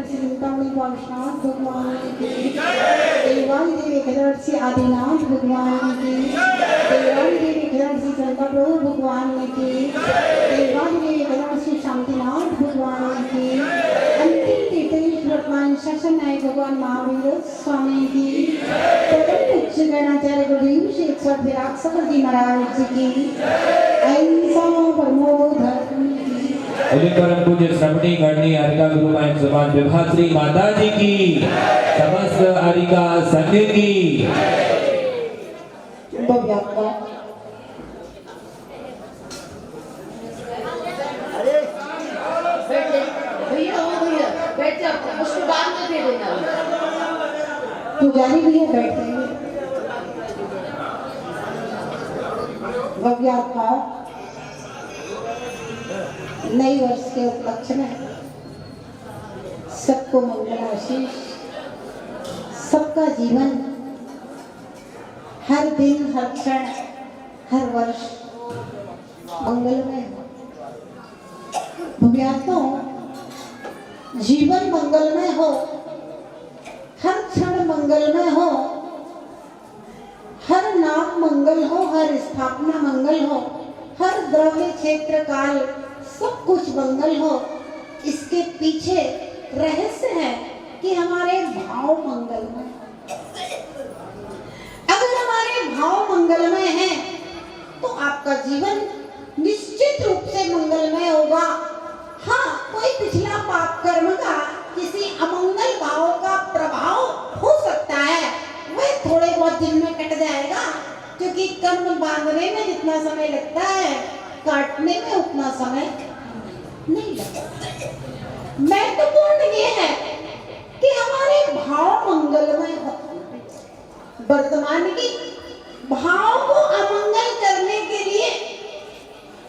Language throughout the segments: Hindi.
श्री चिंतामणि पार्श्वनाथ भगवान की, देवाली देवी केदार श्री आदिनाथ भगवान की, देवाली देवी केदार श्री चंद्र प्रभु भगवान की, देवाली देवी केदार श्री शांतिनाथ भगवान की, अंतिम तीर्थेश्वर वर्तमान शासन नायक भगवान महावीर स्वामी की, प्रथम उच्च गणाचार्य गुरुदेव श्री 108 विराट सकल जी महाराज जी की, अहिंसा परमो धर्म की। अजय परम पूज्य श्रमणी गणनी हरिका गुरु मायन समाज विभाश्री माता जी की, समस्त हरिका संघ की। अरे भैया बैठ जा, उसको बाद में दे देना। पुजारी भैया बैठ जाइए। भव्य आपका नई वर्ष के उपलक्ष्य में सबको मंगल आशीष, सबका जीवन हर दिन हर क्षण हर वर्ष मंगलमय हो। भव्यात्मा जीवन मंगलमय हो, हर क्षण मंगलमय हो, हर नाम मंगल हो, हर स्थापना मंगल हो, हर द्रव्य क्षेत्र काल सब कुछ मंगल हो। इसके पीछे रहस्य है कि हमारे भाव मंगलमय। अगर हमारे भाव मंगलमय हैं तो आपका जीवन निश्चित रूप से मंगलमय होगा। हाँ, कोई पिछला पाप कर्म का किसी अमंगल भाव का प्रभाव हो सकता है, वह थोड़े बहुत दिन में कट जाएगा, क्योंकि कर्म बांधने में जितना समय लगता है काटने में उतना समय नहीं लगता। महत्वपूर्ण ये है कि हमारे भाव मंगलमय हो। वर्तमान की भाव को अमंगल करने के लिए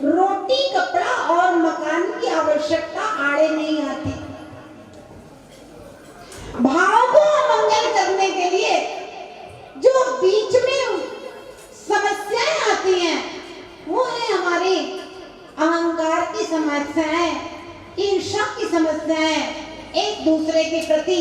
रोटी, कपड़ा और मकान की आवश्यकता आड़े नहीं आती। भाव को अमंगल करने के लिए जो बीच में समस्याएं आती हैं वो है हमारी अहंकार की समस्याएं, ईर्ष्या की समस्याएं, एक दूसरे के प्रति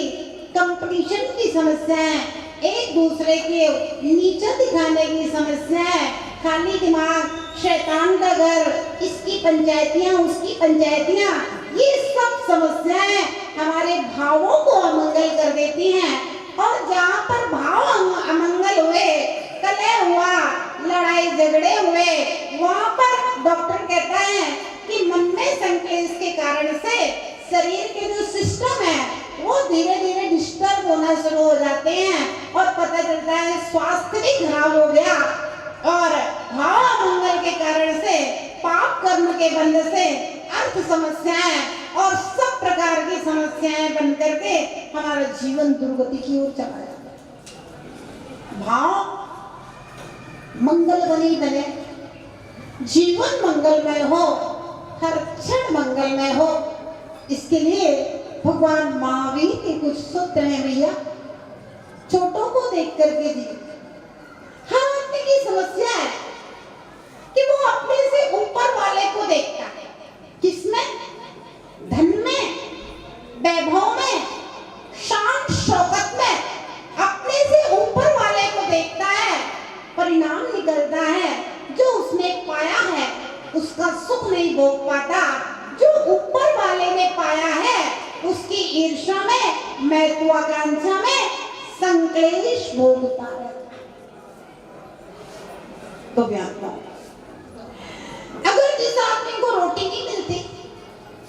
कंपटीशन की समस्याएं, एक दूसरे के नीचा दिखाने की समस्याएं, खाली दिमाग, शैतान का घर, इसकी पंचायतियां, उसकी पंचायतियां, ये सब समस्याएं हमारे भावों को अमंगल कर देती हैं। और जहाँ पर भाव अमंगल हुए, कलह हुआ, लड़ाई झगड़े हुए, वहाँ पर डॉक्टर कहता है कि मन में संक्लेश के कारण से शरीर के जो सिस्टम है वो धीरे धीरे डिस्टर्ब होना शुरू हो जाते हैं और पता चलता है स्वास्थ्य भी खराब हो गया। और भाव अमंगल के कारण से, पाप कर्म के बंध से अर्थ समस्याएं और सब प्रकार की समस्याएं बन करके हमारा जीवन दुर्गति की ओर चला जाता है। भाव मंगल बने बने, जीवन मंगलमय हो, हर क्षण मंगलमय हो। इसके लिए भगवान महावीर के कुछ सूत्र हैं भैया, छोटों को देख करके दिए। हर आदमी की समस्या है कि वो अपने से ऊपर वाले को देखता है। किसमें? धन में, वैभव में, शान शौकत में अपने से ऊपर वाले को देखता है। परिणाम निकलता है जो उसने पाया है उसका सुख नहीं भोग पाता, जो ऊपर वाले ने पाया है उसकी ईर्ष्या में, महत्वाकांक्षा में संक्लेश भोगता है। तो व्यापक अगर जिस आदमी को रोटी नहीं मिलती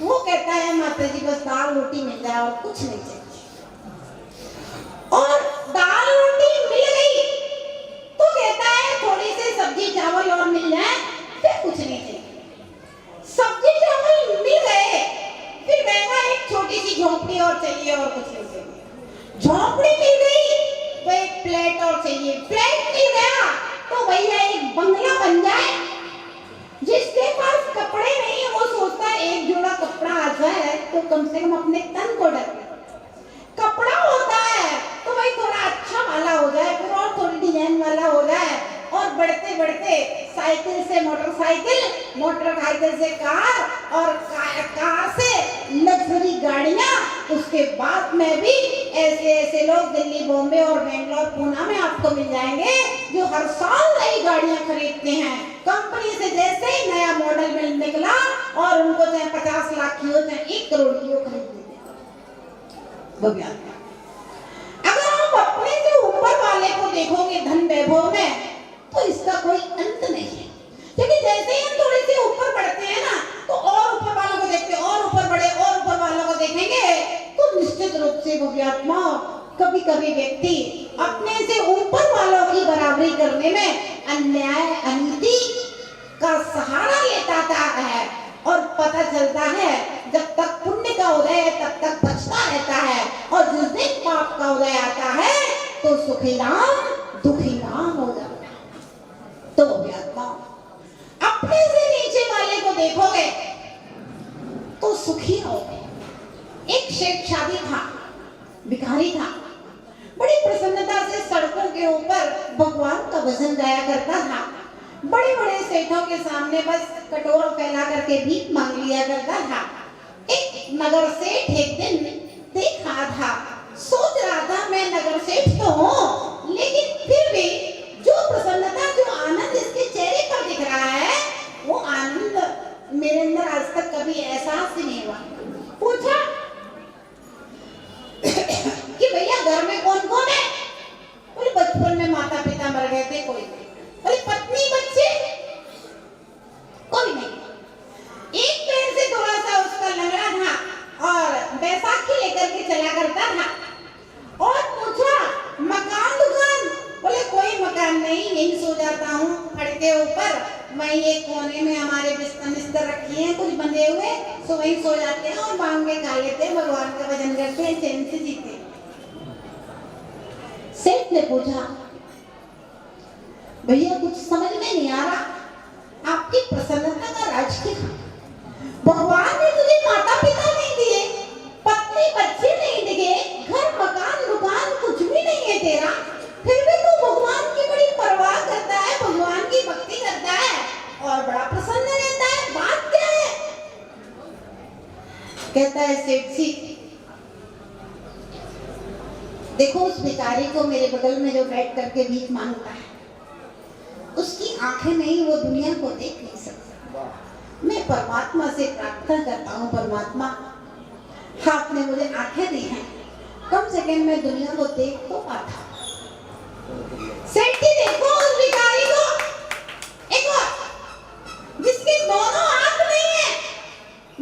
वो कहता है माता जी बस दाल रोटी मिल जाए और कुछ नहीं चाहिए। और दाल रोटी मिल गई तो कहता है थोड़ी सी सब्जी चावल और मिल जाए फिर कुछ नहीं चाहिए। सब्जी चावल मिल गए फिर कहेगा एक छोटी सी झोंपड़ी और चाहिए और कुछ नहीं चाहिए। झोंपड़ी मिल गई तो एक प्लेट और चाहिए, प्लेट मिल गया तो भैया एक बंगला बन जाए। जिसके पास कपड़े नहीं है वो सोचता है एक जोड़ा कपड़ा आ जाए तो कम से कम अपने तन को ढके। कपड़ा होता है तो भाई थोड़ा अच्छा वाला हो जाए, फिर और थोड़ी डिजाइन वाला हो जाए, और बढ़ते बढ़ते साइकिल से मोटरसाइकिल, मोटरसाइकिल से कार और कार से लग्जरी गाड़ियां, उसके बाद में भी ऐसे ऐसे लोग दिल्ली, बॉम्बे और बेंगलोर, पूना में आपको मिल जाएंगे जो हर साल नई गाड़ियां खरीदते हैं। कंपनी से जैसे ही नया मॉडल मिल निकला और उनको चाहे 50 लाख की हो चाहे 1 करोड़ की हो, खरीद लेते हैं। अगर आप अपने से ऊपर वाले को देखोगे धन वैभव में, तो इसका कोई अंत नहीं है। क्योंकि जैसे ही हम थोड़े से ऊपर बढ़ते हैं ना, तो और ऊपर वालों को देखते हैं, और ऊपर बढ़े और ऊपर वालों को देखेंगे, तो निश्चित रूप से भव्यात्मा कभी कभी व्यक्ति अपने से ऊपर वालों की बराबरी करने में अन्याय, अनीति का सहारा लेता है। और पता चलता है जब तक पुण्य का उदय है तब तक बचता रहता है, और जिस दिन पाप का उदय आता है तो सुखी राम दुखी राम हो जाता है। तो भव्यात्मा अपने से नीचे वाले को देखोगे तो सुखी रहोगे। एक शेख शादी था, भिखारी था, बड़ी प्रसन्नता से सड़कों के ऊपर भगवान का भजन गाया करता था। बड़े बड़े सेठों के सामने बस कटोरा फैला करके भीख मांग लिया करता था। एक नगर सेठ एक दिन देख रहा था, सोच रहा था मैं नगर सेठ तो हूँ, लेकिन फिर भी जो प्रसन्नता, जो आनंद इसके चेहरे पर दिख रहा है, वो आनंद मेरे अंदर आज तक कभी एहसास ही नहीं हुआ। पूछा कि भैया घर में कौन कौन है? बोले बचपन में माता पिता मर गए थे, कोई नहीं। बोले पत्नी बच्चे? कोई नहीं। एक पैर से थोड़ा सा उसका लंगड़ा था और बैसाखी लेकर के चला करता था। और पूछा मकान दुकान? बोले कोई मकान नहीं, यही सो जाता हूँ फड़ के ऊपर, वहीं एक कोने में हमारे बिस्तर रखी है कुछ बंधे हुए, सो वहीं सो जाते हैं और मांग के खा लेते हैं, भगवान का भजन करते हैं, चैन से जीते। सेठ ने पूछा भैया कुछ समझ में नहीं आ रहा, आपकी प्रसन्नता का राज क्या? भगवान ने तुझे माता पिता नहीं दिए, पत्नी बच्चे नहीं दिए, घर मकान दुकान कुछ भी नहीं है तेरा, फिर भी तू भगवान की बड़ी परवाह करता है, भगवान की भक्ति करता है और बड़ा प्रसन्न रहता है, बात क्या है? कहता है सेठ जी देखो उस भिखारी को मेरे बगल में जो बैठ करके भीख मांगता है, उसकी आंखें नहीं, वो दुनिया को देख नहीं सकता। मैं परमात्मा से प्रार्थना करता हूँ, परमात्मा आपने मुझे आंखें दी हैं, कम से कम मैं दुनिया को देख तो पाता। सेठ जी देखो उस भिखारी को, एक और जिसके दोनों हाथ नहीं है।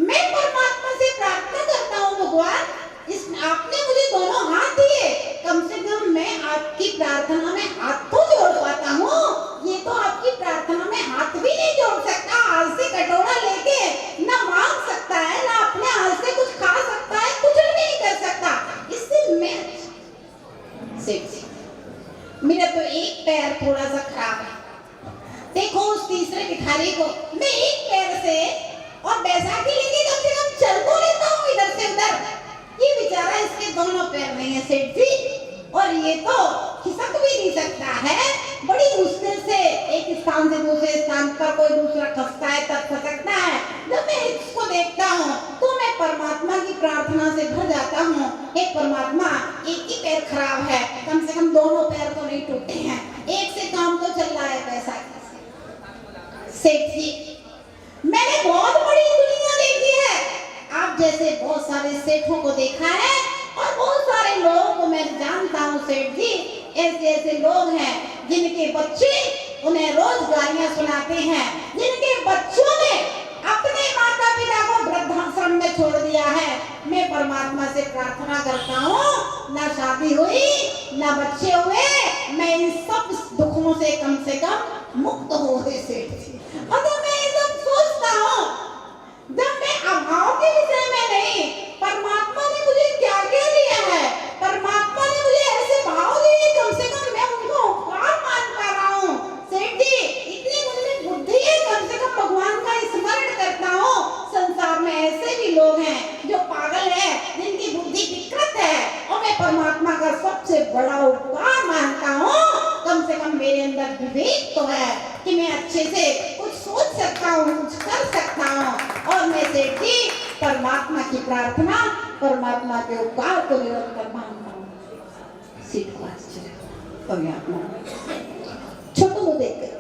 मैं परमात्मा से प्रार्थना करता हूँ भगवान आपने मुझे दोनों हाथ दिए, कम से कम मैं आपकी प्रार्थना में हाथ तो जोड़ पाता हूँ। ये तो आपकी प्रार्थना में हाथ भी नहीं जोड़ सकता, हाथ से कटोरा लेके ना मांग सकता है, ना अपने हाथ से कुछ खा सकता है, कुछ भी नहीं कर सकता। इससे मैं सेठ जी मेरा तो एक पैर थोड़ा सा खराब है, देखो उस तीसरे भिखारी को मैं एक पैर से और बैसाखी लेके कम से कम चल तो लेता हूँ इधर से उधर, ये बेचारा इसके दोनों पैर नहीं है सेठ जी, और ये तो खिसक भी नहीं सकता है, बड़ी मुश्किल से एक स्थान से दूसरे स्थान पर कोई दूसरा खसता है तब खसकता है। जब मैं इसको देखता हूँ तो मैं परमात्मा की प्रार्थना से भर जाता हूँ, हे परमात्मा एक ही पैर खराब है, कम से कम दोनों पैर तो नहीं टूटे हैं, एक से काम तो चल रहा है बैसाखी से। सेठ जी मैंने बहुत बड़ी दुनिया देखी है, आप जैसे बहुत सारे सेठों को देखा है और बहुत सारे लोगों को मैं जानता हूँ सेठ जी। ऐसे ऐसे लोग हैं जिनके बच्चे उन्हें रोज गालियां सुनाते हैं, जिनके बच्चों ने अपने माता पिता को वृद्धाश्रम में छोड़ दिया है। मैं परमात्मा से प्रार्थना करता हूँ ना शादी हुई ना बच्चे हुए, मैं इन सब दुखों से कम मुक्त हो गए सेठ जी। और तो मैं ये सब सोचता हूँ जब मैं अभाव के विषय में नहीं, परमात्मा ने मुझे क्या क्या दिया है, परमात्मा ने मुझे ऐसे भाव दिए, कम से कम मैं उनको उपकार मान पा रहा हूँ। सेठ जी इतनी मुझे बुद्धि है, कम से कम भगवान का स्मरण करता हूँ। संसार में ऐसे भी लोग हैं जो पागल है, जिनकी बुद्धि विकृत है, और मैं परमात्मा का सबसे बड़ा उपकार मानता हूँ। कम से कम मेरे अंदर विवेक तो है कि मैं अच्छे से कुछ सोच सकता हूँ, कुछ कर सकता हूँ, और मैं सेठ जी परमात्मा की प्रार्थना, परमात्मा के उपकार को निरंतर मानता हूँ। सीट क्लास चले और यहाँ छोटों को देख कर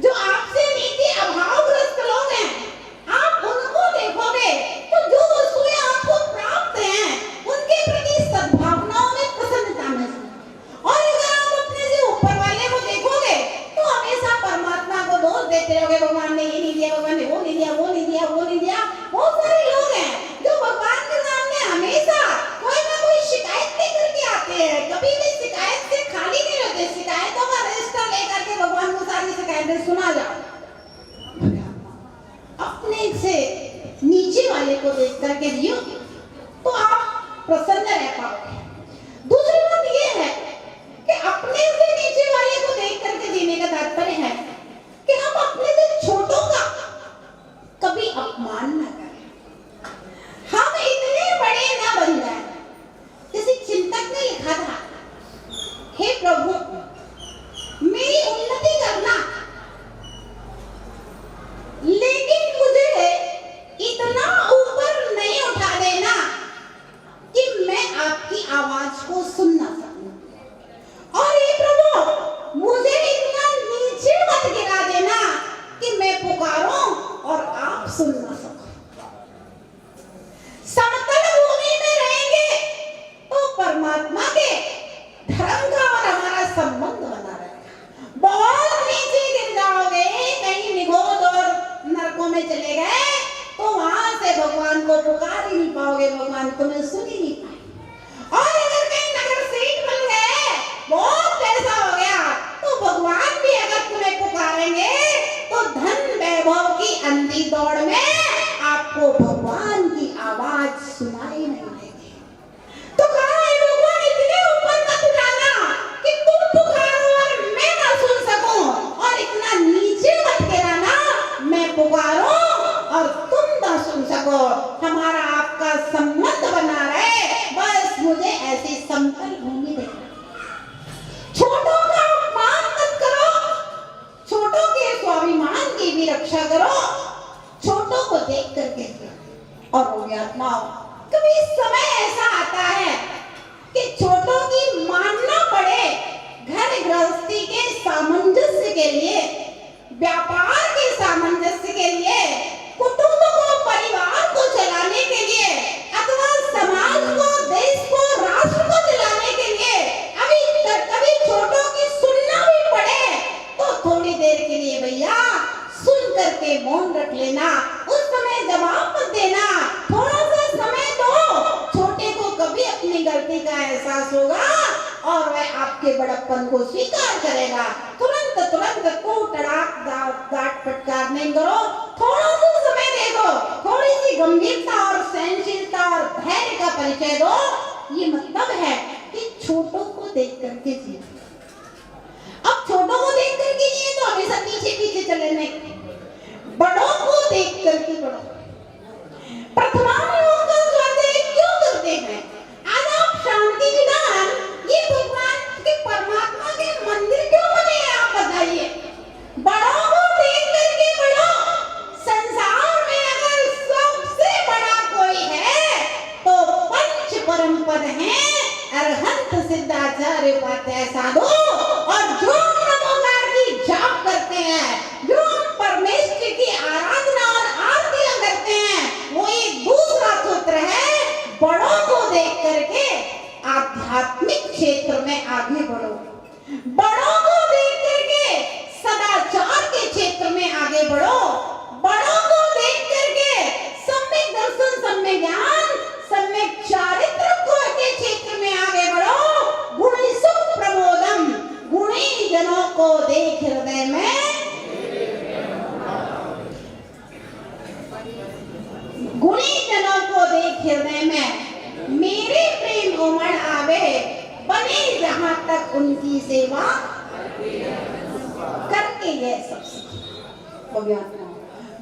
जो आपसे नीचे अभावग्रस्त लोग हैं, आप उनको देखोगे तो जो वस्तुएं आपको प्राप्त हैं उनके प्रति सद्भावनाओं में प्रसन्नता महसूस। और अगर आप अपने से ऊपर वाले को देखोगे तो हमेशा परमात्मा को दोष देते रहोगे, भगवान ने ये नहीं दिया, भगवान ने वो नहीं दिया, वो नहीं दिया, वो नहीं दिया। बहुत सारे लोग हैं जो भगवान के सामने हमेशा कोई ना कोई शिकायत लेकर के आते हैं, कभी भी शिकायत से खाली नहीं रहते। शिकायतों का रजिस्टर लेकर के भगवान को सारी शिकायतें सुना जाओ। अपने से नीचे वाले को देख करके जियो तो आप प्रसन्न रह पाओगे। दूसरी बात यह है कि अपने से नीचे वाले को देख करके जीने का तात्पर्य है कि हम अपने से छोटों का कभी अपमान न करें, हम इतने बड़े न बन जाए। किसी चिंतक ने लिखा था, हे प्रभु मेरी उन्नति करना, लेकिन मुझे इतना ऊपर नहीं उठा देना कि मैं आपकी आवाज को सुन ना सकूं, और हे प्रभु मुझे इतना नीचे मत गिरा देना कि मैं पुकारूं और आप सुन ना सको। समतल भूमि में रहेंगे तो परमात्मा के धर्म का और हमारा संबंध बना रहेगा। बहुत नीचे गिर जाओगे, कहीं निगोद और नरकों में चले गए तो वहां से भगवान को पुकार ही नहीं पाओगे, भगवान तुम्हें सुन ही नहीं पाए। और अगर कहीं नगर सीट बन गए, बहुत पैसा हो गया, तो भगवान भी अगर तुम्हें पुकारेंगे तो धन वैभव की अंधी दौड़ में आपको भगवान की आवाज सुनाई नहीं देगी। तो कहा है भगवान इतने ऊपर मत उठाना कि तुम पुकारो और मैं ना सुन सकूं, और इतना नीचे मत गिराना मैं पुकारूं और तुम ना सुन सको। हमारा आपका संबंध बना रहे, बस मुझे ऐसी समतल भूमि दे। छोटों का अपमान मत करो, छोटों के स्वाभिमान की भी रक्षा करो, छोटों को देख करके। और हो गया आत्माओं, कभी समय ऐसा आता है कि छोटों की मानना पड़े घर गृहस्थी के सामंजस्य के लिए, व्यापार के सामंजस्य के लिए, कुटुंब को परिवार को चलाने के लिए, अथवा समाज को देश को राष्ट्र को चलाने के लिए कभी छोटों की सुनना भी पड़े तो थोड़ी देर के लिए भैया सुन करके मौन रख लेना, उस समय जवाब मत देना, थोड़ा सा समय दो। छोटे को कभी अपनी गलती का एहसास होगा और वह आपके बड़प्पन को स्वीकार करेगा। तुरंत को तड़ाक डांट फटकार नहीं करो, थोड़ा सा समय दे दो, थोड़ी सी गंभीरता और सहनशीलता और धैर्य का परिचय दो। ये मतलब है कि छोटों को देख करके जिए। अब छोटों को देख करके जिए तो हमेशा पीछे पीछे चले नहीं, बड़ों को देख करके बढ़ो। प्रथमान योग का स्वाध्याय क्यों करते हैं? आज आप शांति विधान ये भगवान के परमात्मा के मंदिर क्यों बने हैं आप बताइए? बड़ों को देख करके बढ़ो। संसार में अगर सबसे बड़ा कोई है तो पंच परम पद हैं, अरहंत सिद्धाचार्य उपाध्याय साधु। और जो नमोकार की जाप करते हैं, जो परमेश्वर की आराधना और आरतियां करते हैं, वो एक दूसरा सूत्र है, बड़ों को देख करके आध्यात्मिक क्षेत्र में आगे बढ़ो, बड़ों को देख करके सदाचार के क्षेत्र में आगे बढ़ो, बड़ों को देख करके सम्यक दर्शन, सम्यक ज्ञान, सम्यक चारित्र के क्षेत्र में आगे बढ़ो। गुणी सुख प्रबोधम, गुणी जनों को देख हृदय में, गुणी जनों को देख हृदय में मेरे प्रेम उमड़ आवे, बने जहां तक उनकी सेवा करके यह सब सीखो।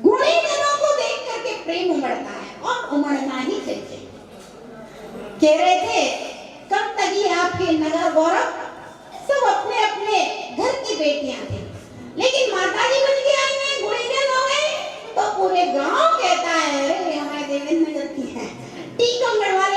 गुणी जनों को देख करके प्रेम उमड़ता है और उमड़ना ही चाहिए। कह रहे थे कब तक ये आपके नगर गौरव सब अपने अपने घर की बेटियां थी, लेकिन माताजी बन के आई हैं, गुणीजन हो गए तो पूरे गांव कहता है अरे हमारे देवेंद्र नगर की है, टीकमगढ़ वाले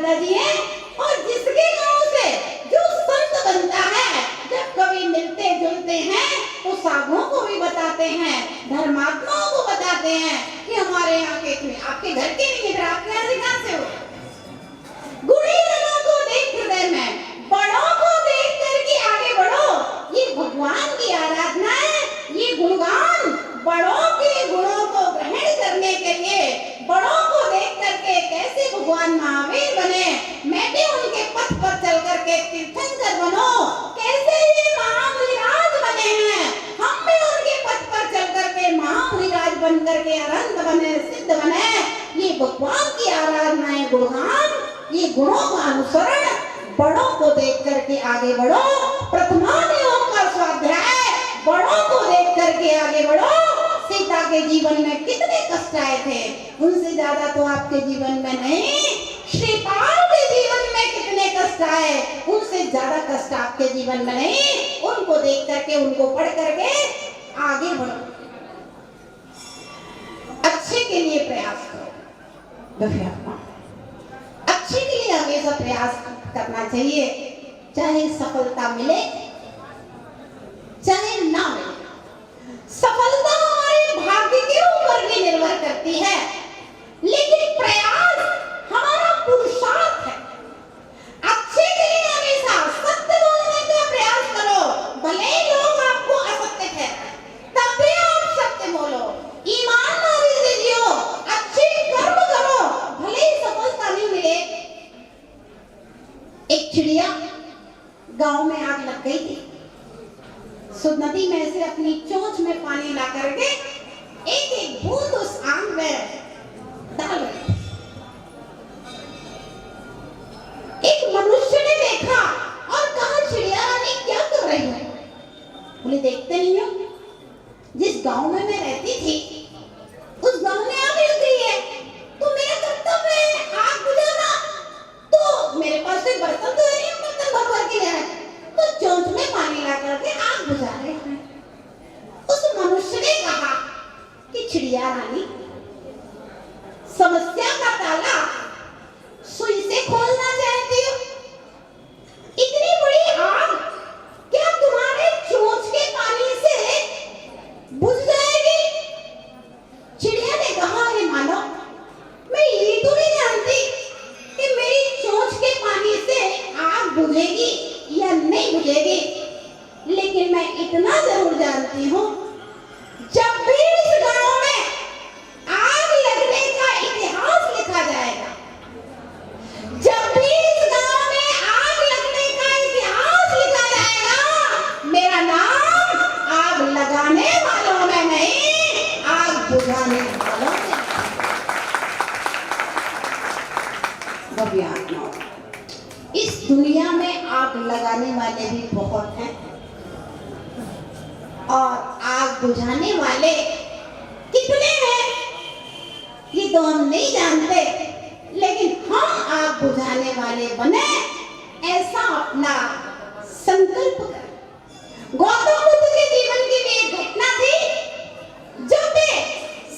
माताजी है। और जिसके गांव से जो संत बनता है, जब कभी मिलते जुलते हैं तो साधुओं को भी बताते हैं, धर्मात्माओं को बताते हैं कि हमारे यहाँ के आपके घर के नहीं है, आपके यहाँ से कहाँ से हो। गुणीजनों को देख हृदय में, बड़ों को देख करके आगे बढ़ो। ये भगवान की आराधना है, ये गुणगान बड़ों के गुणों को ग्रहण करने के लिए, बड़ों को देख करके कैसे भगवान महावीर बने, मैं भी उनके पथ पर चल करके तीर्थंकर बनो, कैसे ये महामुनिराज बने हैं, हम भी उनके पथ पर चल करके महामुनिराज बन करके अनंत बने, सिद्ध बने। ये भगवान की आराधना है, गुणगान, ये गुणों का अनुसरण, बड़ों को देख करके आगे बढ़ो। प्रथमान योग का स्वाध्याय, बड़ों को देख करके आगे बढ़ो। सीता के जीवन में कितने कष्ट आए थे, उनसे ज्यादा तो आपके जीवन में नहीं। श्रीपाल के जीवन में कितने कष्ट आए, उनसे ज्यादा कष्ट आपके जीवन में नहीं। उनको देख करके, उनको पढ़ करके आगे बढ़ो, अच्छे के लिए प्रयास करो। अच्छे के लिए हमेशा प्रयास करना चाहिए, चाहे सफलता मिले चाहे ना मिले। सफलता हमारे भाग्य के ऊपर भी निर्भर करती है, लेकिन प्रयास हमारा पुरुषार्थ है। अच्छे के लिए हमेशा सत्य बोलने का प्रयास करो, भले ही लोग आपको असत्य कहें, तब भी आप सत्य बोलो, ईमानदारी से जियो, अच्छे कर्म करो, भले ही सफलता नहीं मिले। एक चिड़िया गांव में आग लग गई थी, सो नदी में से अपनी चोंच में पानी ला करके एक एक बूंद उस आग में डाल रही। एक मनुष्य ने देखा और कहा, चिड़िया रानी क्या कर रही है? बोले देखते नहीं हो, जिस गांव में मैं रहती थी उस गांव में आग लग गई है, तो मेरा कर्तव्य है आग बुझाना। तो मेरे पास कोई बर्तन तो नहीं, बर्तन भर के ले आए, तो चोंच में पानी ला करके आग बुझा रहे हैं। उस मनुष्य ने कहा कि चिड़िया रानी, समस्या का ताला सुई से खोलना चाहती हो? इतनी बड़ी आग क्या तुम्हारे चोंच के पानी से बुझ जाएगी? चिड़िया ने कहा, अरे मानो, मैं ये तो नहीं जानती कि मेरी चोंच के पानी से आग बुझेगी या नहीं बुझेगी, लेकिन मैं इतना जरूर जानती हूँ, जब भी इस गांव में आग लगने का इतिहास लिखा जाएगा, जब भी इस गांव में आग लगने का इतिहास लिखा जाएगा, मेरा नाम आग लगाने वालों में नहीं, आग बुझाने वालों में। इस दुनिया में आग लगाने वाले भी बहुत हैं और आग बुझाने वाले कितने हैं ये तो हम नहीं जानते, लेकिन हम आग बुझाने वाले बने, ऐसा अपना संकल्प करें। गौतम बुद्ध के जीवन की भी एक घटना थी, जब वे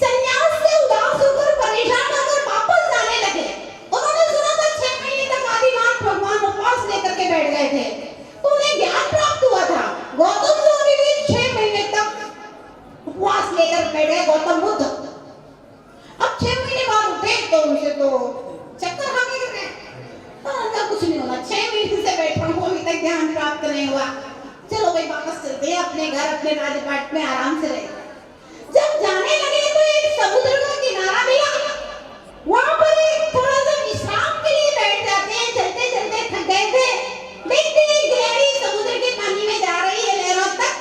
संन्यास से उदास होकर परेशान होकर वापस जाने लगे। उन्होंने सुना था 6 महीने तक आदिनाथ भगवान उपवास लेकर के बैठ गए थे, तो उन्हें ज्ञान प्राप्त हुआ था। गौतम स्वामी भी 6 महीने तक उपवास लेकर बैठ गए, गौतम बुद्ध। अब 6 महीने बाद उठे तो उनसे तो चक्कर आने लगे, तो उनका कुछ नहीं होना, 6 महीने से बैठा हूँ, अभी तक ज्ञान प्राप्त नहीं हुआ, चलो भाई वापस चलते हैं अपने घर, अपने राजपाट में आराम से रहे। जब जाने लगे तो एक समुद्र का किनारा मिला, वहां पर एक थोड़ा सा विश्राम के लिए बैठ जाते हैं। चलते चलते थक गए थे, देखते हैं गहरी समुद्र के पानी में जा रही है लहरों तक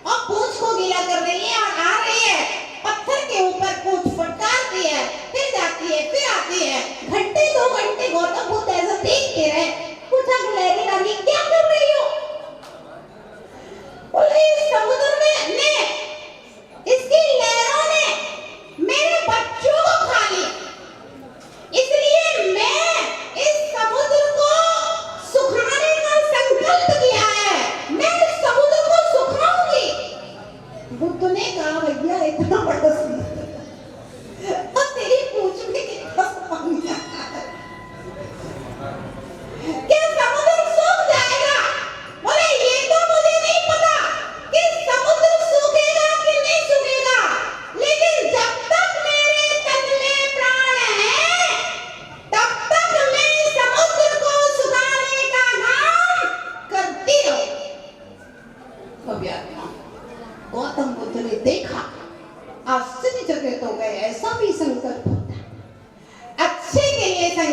और पूंछ को गीला कर रही है और आ रही है, पत्थर के ऊपर पूंछ फटकारती है, फिर जाती है, फिर आती है। घंटे 2 घंटे गौतम बुद्ध ऐसा देखते रहे। पूछा, लहरी रानी क्या कर रही हो? बोले, समुद्र में ने इसकी लहरों ने मेरे बच्चों को खा लिया, इसलिए मैं इस समुद्र को सुखाने का संकल्प किया है, मैं इस समुद्र को सुखाऊंगी। बुद्ध ने कहा, भैया इतना बड़ा समुद्र और तेरी पूंछ में कितना पानी आ रहा है?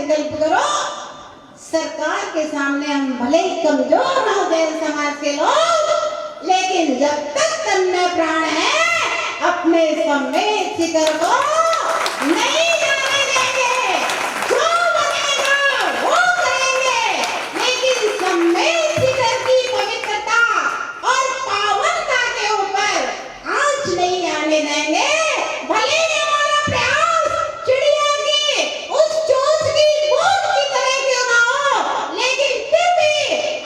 संकल्प करो, सरकार के सामने हम भले ही कमजोर हो गए समाज के लोग, लेकिन जब तक तन में प्राण है अपने संवेद शिखर को नहीं जाने देंगे। जो बनेगा वो करेंगे, लेकिन संवेद शिखर की पवित्रता और पावनता के ऊपर आंच नहीं आने देंगे। भले ही हमारा प्रयास चिड़िया की उस चोंच की बूंद की तरह क्यों ना हो, लेकिन फिर भी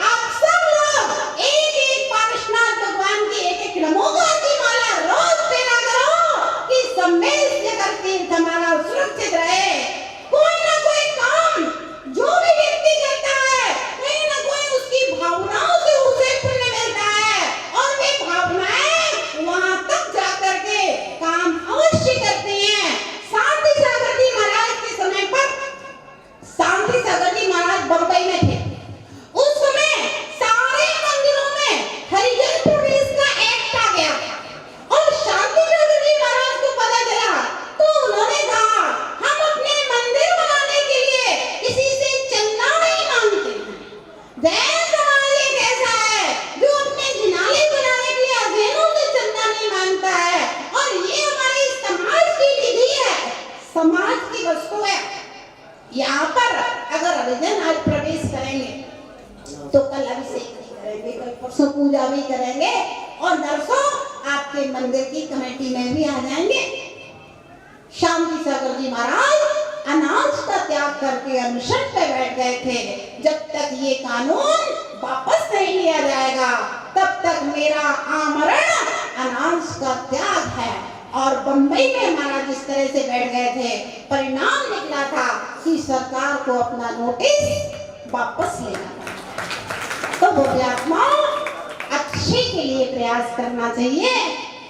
आप सब लोग एक एक पार्श्वनाथ भगवान की एक एक नमोगा की माला रोज फेरा करो कि संवेद शिखर तीर्थ हमारा सुरक्षित रहे। कोई ना कोई काम जो भी व्यक्ति करता है, कहीं ना कोई उसकी भावनाओं से उसे पुण्य मिलता है, और वे भावनाएं वहां तक जाकर के काम अवश्य करती हैं। शांति सागर जी महाराज के समय पर, शांति सागर जी महाराज बंबई में थे, उस समय सारे मंदिरों में हरिजन प्रवेश का एक्ट आ गया और शांति सागर जी महाराज को पता चला तो उन्होंने कहा, हम अपने मंदिर बनाने के लिए किसी से चंदा नहीं मांगते। जैन समाज एक ऐसा है जो अपने जिनाले बनाने के लिए अजैनों से चंदा नहीं मांगता है, और ये हमारी समाज की विधि है, समाज की वस्तु है। यहाँ पर अगर हरिजन आज प्रवेश करेंगे तो कल अभिषेक नहीं करेंगे, कल परसों पूजा भी करेंगे, और नरसों आपके मंदिर की कमेटी में भी आ जाएंगे। शांति सागर जी महाराज अनाज का त्याग करके अनशन पे बैठ गए थे। जब तक ये कानून वापस नहीं लिया जाएगा तब तक मेरा आमरण अनाज का त्याग है। और बंबई में महाराज जिस तरह से बैठ गए थे, परिणाम निकला था कि सरकार को अपना नोटिस वापस लेना था। तो भव्यात्माओं, अच्छे के लिए प्रयास करना चाहिए,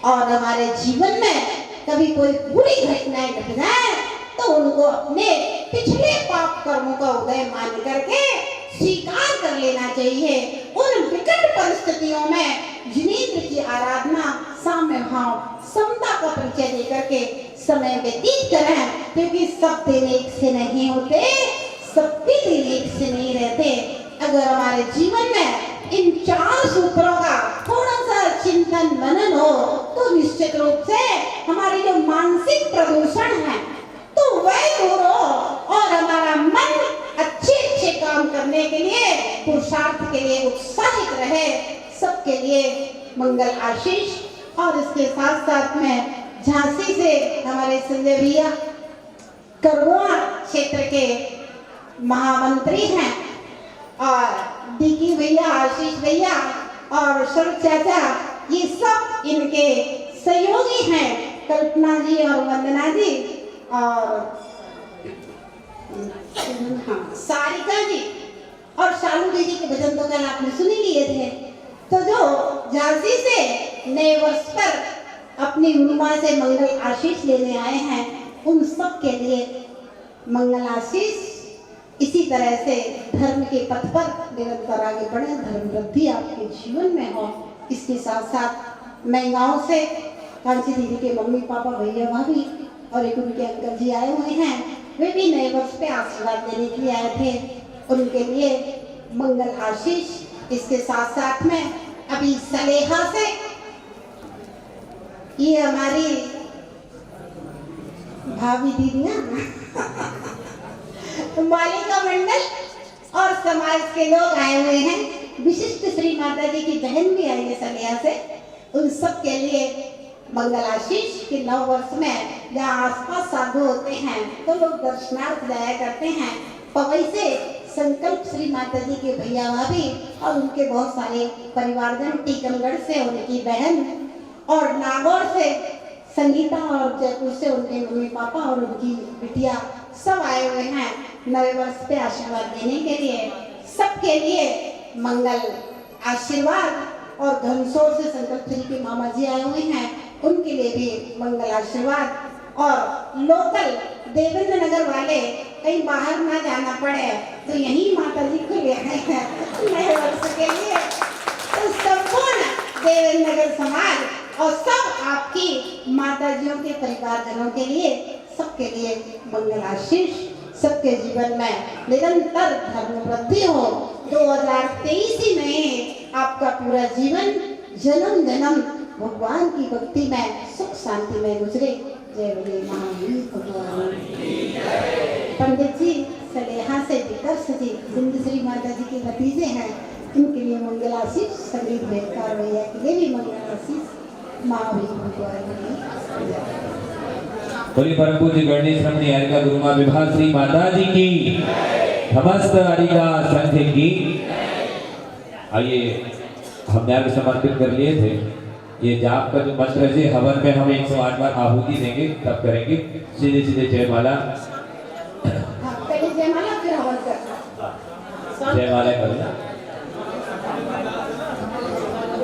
और हमारे जीवन में कभी कोई बुरी घटनाएं घट जाए तो उनको अपने पिछले पाप कर्मों का उदय मान करके स्वीकार कर लेना चाहिए। उन विकट परिस्थितियों में जिनेंद्र की आराधना, साम्य भाव, समता का परिचय देकर के समय व्यतीत करें, क्योंकि सब दिन एक से नहीं होते, सबके दिन एक से नहीं रहते। अगर हमारे जीवन में इन 4 सूत्रों का थोड़ा सा चिंतन मनन हो तो निश्चित रूप से हमारी जो मानसिक प्रदूषण है तो वह दूर हो, और हमारा मन अच्छे अच्छे काम करने के लिए, पुरुषार्थ के लिए उत्साहित रहे। सबके लिए मंगल आशीष। और इसके साथ साथ में झांसी से हमारे संजय भैया करगोआ क्षेत्र के महामंत्री हैं, और डीकी भैया, आशीष भैया और शरद चाचा, ये सब इनके सहयोगी हैं, कल्पना जी और वंदना जी और सारिका जी और शालू दीदी के भजन तो कल आपने सुन ही लिए थे। तो जो झांसी से नए वर्ष पर अपनी उन्मा से मंगल आशीष लेने आए हैं, उन सब के लिए मंगल आशीष। इसी तरह से धर्म के पथ पर निरंतर आगे बढ़े, धर्म वृद्धि आपके जीवन में हो। इसके साथ साथ मैं गाँव से कांची दीदी के मम्मी पापा भैया भाभी और एक उनके अंकल जी आए हुए हैं, वे भी नए वर्ष पे आशीर्वाद देने के लिए आए थे, उनके लिए मंगल आशीष। इसके साथ साथ में अभी सलेहा से ये हमारी भाभी दीदियां मालिका मंडल और समाज के लोग आए हुए हैं। विशिष्ट श्री माता जी की बहन भी आई है सलिया से। उन सब के लिए मंगल आशीष कि नव वर्ष में जहाँ आसपास साधु होते हैं तो लोग दर्शनार्थ जाया करते हैं। पवई से संकल्प श्री माता जी के भैया भाभी और उनके बहुत सारे परिवारजन, टीकमगढ़ से उनकी बहन और नागौर से संगीता और जयपुर से उनके मम्मी पापा और उनकी बिटिया सब आए हुए हैं नए वर्ष पे आशीर्वाद देने के लिए। सबके लिए मंगल आशीर्वाद। और घनसोर से संकल्प श्री के मामा जी आए हुए हैं, उनके लिए भी मंगल आशीर्वाद। और लोकल देवेंद्र नगर वाले कहीं बाहर ना जाना पड़े तो यही माता जी को ले आए हैं नए वर्ष के लिए। तो संपूर्ण देवेंद्र नगर समाज और सब आपकी माताजियों के परिवारजनों के लिए, सबके लिए मंगल आशीष। सबके जीवन में निरंतर धर्म वृद्धि हो। 2023 ही में आपका पूरा जीवन जन्म जन्म भगवान की भक्ति में सुख शांति में गुजरे। जय बोले महावीर भगवान। पंडित जी सलेहा से विकर्ष जी बिंदुश्री माता जी के भतीजे हैं, इनके लिए मंगलाशीष, संगीत भेदकार भैया के लिए भी मंगलाशीष। महावीर भगवान की बोली परम पूज्य गणेश रमणी हरिका गुरु मां विभाश्री माता जी की, समस्त हरिका संघ की। आइए हमने आगे समर्पित कर लिए थे। ये जाप का जो मंत्र है हवन में हम 108 बार आहुति देंगे, तब करेंगे। सीधे सीधे जयमाला, पहले जयमाला फिर हवन करना। जयमाला करना।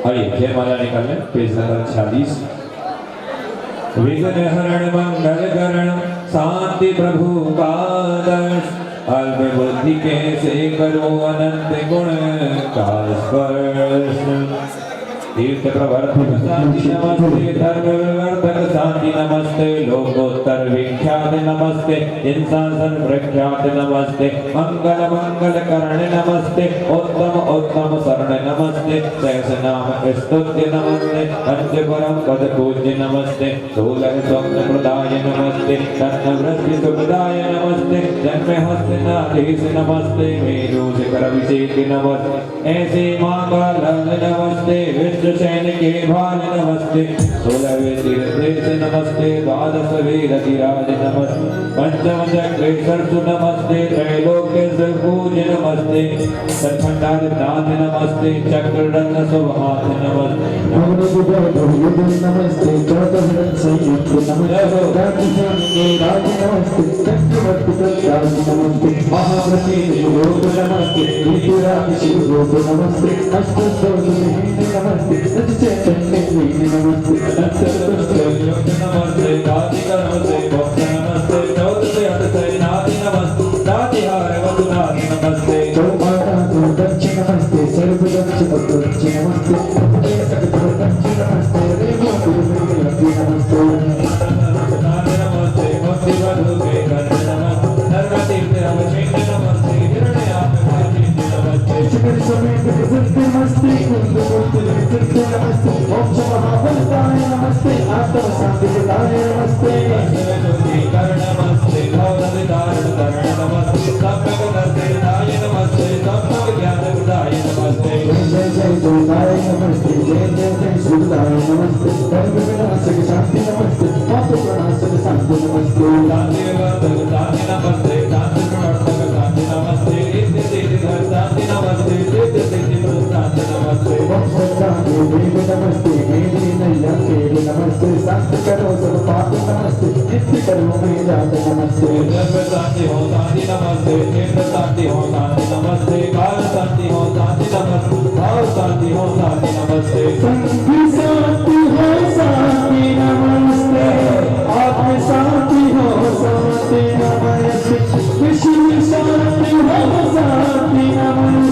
आइए जयमाला निकाल लें। Page number 46। विघ्न हरण मंगल करण शांति प्रभु का दर्श, अल्प बुद्धि के से करो अनंत गुण का स्पर्श। तीर्थ प्रवर्तक शांति नमस्ते, धर्म विवर्तक शांति नमस्ते, लोकोत्तर विख्यात नमस्ते, इंसान प्रख्यात नमस्ते, मंगल मंगल करण नमस्ते, उत्तम उत्तम शरण नमस्ते, सहस नाम स्तुत्य नमस्ते, पंच परम पद पूज्य नमस्ते, सोलह स्वप्न प्रदाय नमस्ते, तन्न वृद्धि सुखदाय नमस्ते, जन्म हस्त नाधीश नमस्ते, मेरु शिखर अभिषेक नमस्ते, ऐसे मां का नमस्ते, विश्व सैन के भान नमस्ते, 16वें तीर्थ नमस्ते, 12वें रतिराज नमस्ते, पंचम चक्रे सरसु नमस्ते, त्रैलोक्य पूज्य नमस्ते, सतखंडाद नाथ नमस्ते, चक्र रत्न सुभाष नमस्ते, नमस्ते, चौदह संयुक्त नमस्ते, राज नमस्ते, चक्रवर्ती राज नमस्ते, महाव्रती योग नमस्ते, ऋतुराज शिव योग नमस्ते, नमस्ते, चैतन्य नमस्ते, नमस्ते, राधिका नमस्ते, भक्त नमस्ते, चौदह नाथ नमस्ते, राधिहार वधुनाथ नमस्ते, चौपाटा दक्ष नमस्ते, सर्वदक्ष पक्ष नमस्ते, नमस्ते, नमस्ते, नमस्ते, भक्ति वधु के नमस्ते, सर्वतीर्थ अभिषेक नमस्ते, हिरण्याक्ष नमस्ते, शिखर समेत नमस्ते, नमस्ते, मोक्ष महाबलदाय नमस्ते, आत्म शांति प्रदाय नमस्ते, कर्ण नमस्ते, भवदि धारण कर्ण नमस्ते, सम्यक दर्शनाय नमस्ते, सम्यक ज्ञान प्रदाय नमस्ते, जय जय जोदाय नमस्ते, जय जय जय सुदाय नमस्ते, धर्म विनाशक शांति नमस्ते, पाप प्रणाशक शांति नमस्ते, शांति वर्धक शांति नमस्ते, शांति प्रवर्तक शांति नमस्ते, नित्य सिद्धि धर शांति नमस्ते, सिद्ध सिद्धि प्रद शांति नमस्ते, मोक्षदाते देव नमस्ते, मेरी नैया केव नमस्ते, शांत करो सब पाप नमस्ते, नित्य करो में जात नमस्ते, जब शांति हो शांति नमस्ते, क्षेत्र शांति हो शांति नमस्ते, काल शांति हो शांति नमस्ते, भाव शांति हो शांति नमस्ते, संगी शांति हो शांति नमस्ते, आत्म शांति हो शांति नमस्ते, विश्व शांति हो शांति नमस्ते।